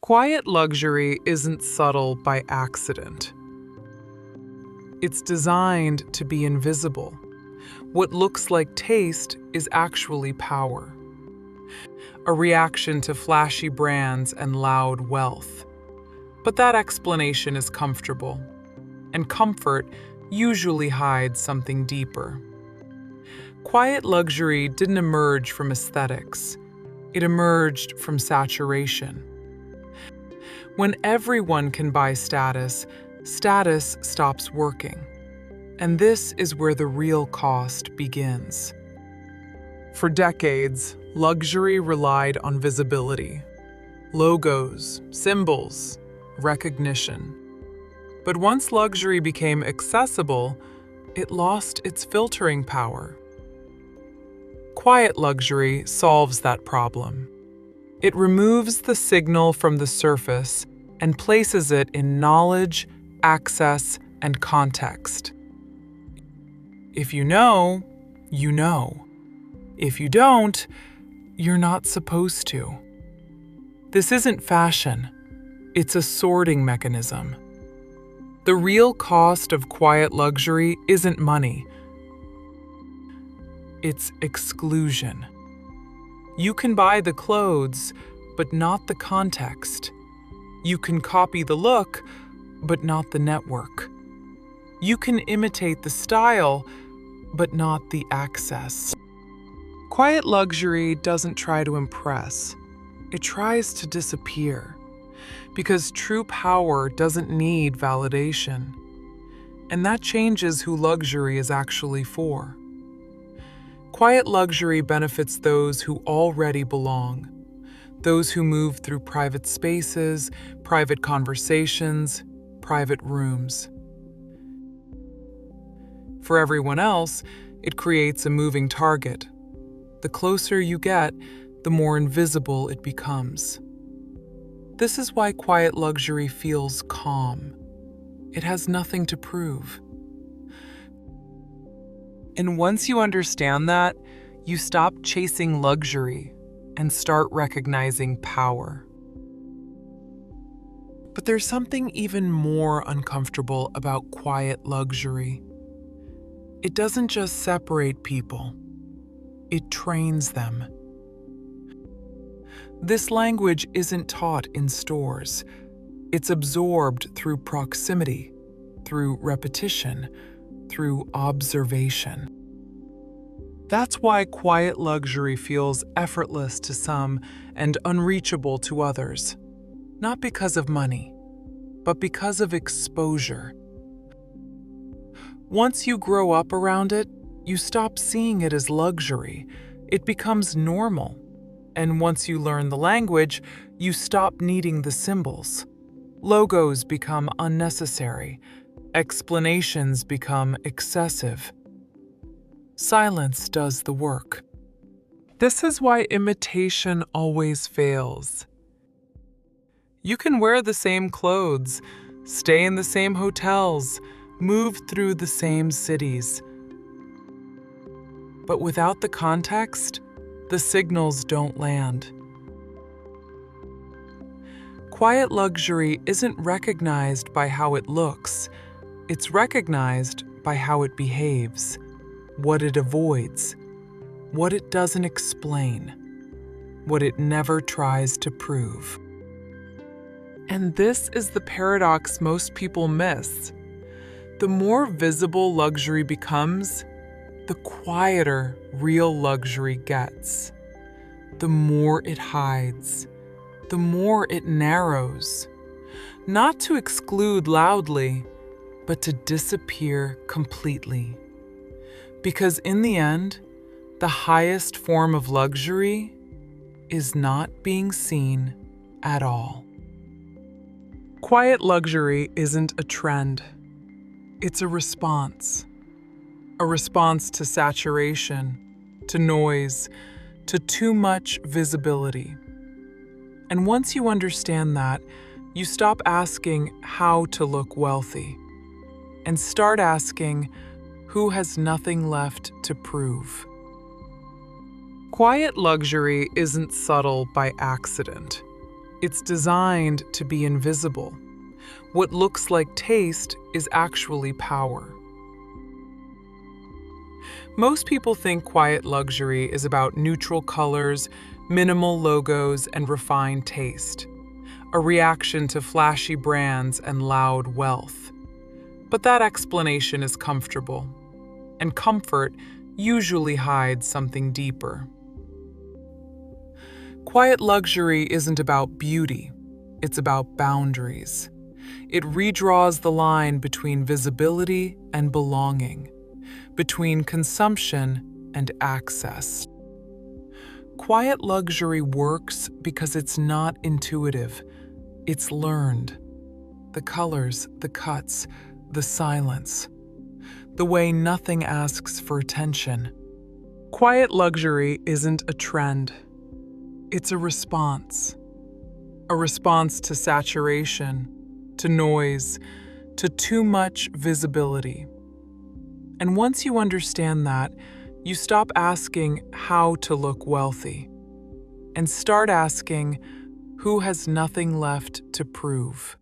Quiet luxury isn't subtle by accident. It's designed to be invisible. What looks like taste is actually power, a reaction to flashy brands and loud wealth. But that explanation is comfortable, and comfort usually hides something deeper. Quiet luxury didn't emerge from aesthetics. It emerged from saturation. When everyone can buy status, status stops working. And this is where the real cost begins. For decades, luxury relied on visibility. Logos, symbols, recognition. But once luxury became accessible, it lost its filtering power. Quiet luxury solves that problem. It removes the signal from the surface and places it in knowledge, access, and context. If you know, you know. If you don't, you're not supposed to. This isn't fashion. It's a sorting mechanism. The real cost of quiet luxury isn't money. It's exclusion. You can buy the clothes, but not the context. You can copy the look, but not the network. You can imitate the style, but not the access. Quiet luxury doesn't try to impress. It tries to disappear. Because true power doesn't need validation. And that changes who luxury is actually for. Quiet luxury benefits those who already belong, those who move through private spaces, private conversations, private rooms. For everyone else, it creates a moving target. The closer you get, the more invisible it becomes. This is why quiet luxury feels calm. It has nothing to prove. And once you understand that, you stop chasing luxury and start recognizing power. But there's something even more uncomfortable about quiet luxury. It doesn't just separate people, it trains them. This language isn't taught in stores. It's absorbed through proximity, through repetition, through observation. That's why quiet luxury feels effortless to some and unreachable to others. Not because of money, but because of exposure. Once you grow up around it, you stop seeing it as luxury. It becomes normal. And once you learn the language, you stop needing the symbols. Logos become unnecessary. Explanations become excessive. Silence does the work. This is why imitation always fails. You can wear the same clothes, stay in the same hotels, move through the same cities. But without the context, the signals don't land. Quiet luxury isn't recognized by how it looks. It's recognized by how it behaves, what it avoids, what it doesn't explain, what it never tries to prove. And this is the paradox most people miss. The more visible luxury becomes, the quieter real luxury gets. The more it hides, the more it narrows. Not to exclude loudly, but to disappear completely. Because in the end, the highest form of luxury is not being seen at all. Quiet luxury isn't a trend. It's a response. A response to saturation, to noise, to too much visibility. And once you understand that, you stop asking how to look wealthy and start asking who has nothing left to prove. Quiet luxury isn't subtle by accident. It's designed to be invisible. What looks like taste is actually power. Most people think quiet luxury is about neutral colors, minimal logos, and refined taste, a reaction to flashy brands and loud wealth. But that explanation is comfortable, and comfort usually hides something deeper. Quiet luxury isn't about beauty, it's about boundaries. It redraws the line between visibility and belonging, between consumption and access. Quiet luxury works because it's not intuitive, it's learned. The colors, the cuts, the silence, the way nothing asks for attention. Quiet luxury isn't a trend, it's a response to saturation, to noise, to too much visibility. And once you understand that, you stop asking how to look wealthy and start asking who has nothing left to prove.